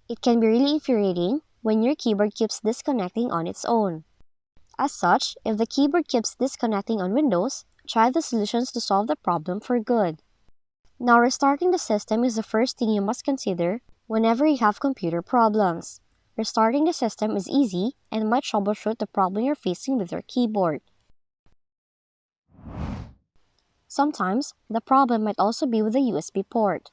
It can be really infuriating when your keyboard keeps disconnecting on its own. As such, if the keyboard keeps disconnecting on Windows, try the solutions to solve the problem for good. Now, restarting the system is the first thing you must consider whenever you have computer problems. Restarting the system is easy and might troubleshoot the problem you're facing with your keyboard. Sometimes, the problem might also be with the USB port.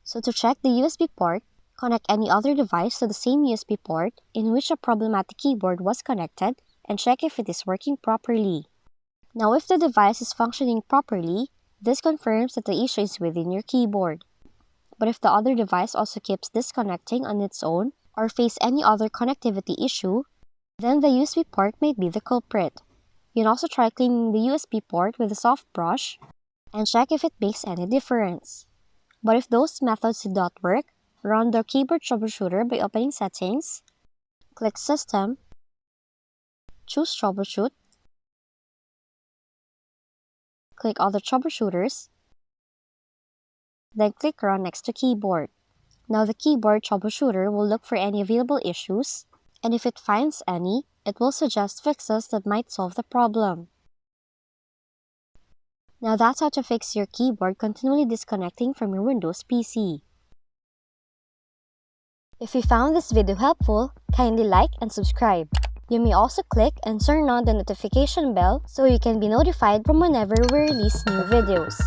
So to check the USB port, connect any other device to the same USB port in which a problematic keyboard was connected and check if it is working properly. Now, if the device is functioning properly, this confirms that the issue is within your keyboard. But if the other device also keeps disconnecting on its own or face any other connectivity issue, then the USB port may be the culprit. You can also try cleaning the USB port with a soft brush and check if it makes any difference. But if those methods did not work, run the keyboard troubleshooter by opening Settings, click System, choose Troubleshoot, click Other Troubleshooters, then click Run next to Keyboard. Now the keyboard troubleshooter will look for any available issues, and if it finds any, it will suggest fixes that might solve the problem. Now that's how to fix your keyboard continually disconnecting from your Windows PC. If you found this video helpful, kindly like and subscribe. You may also click and turn on the notification bell so you can be notified from whenever we release new videos.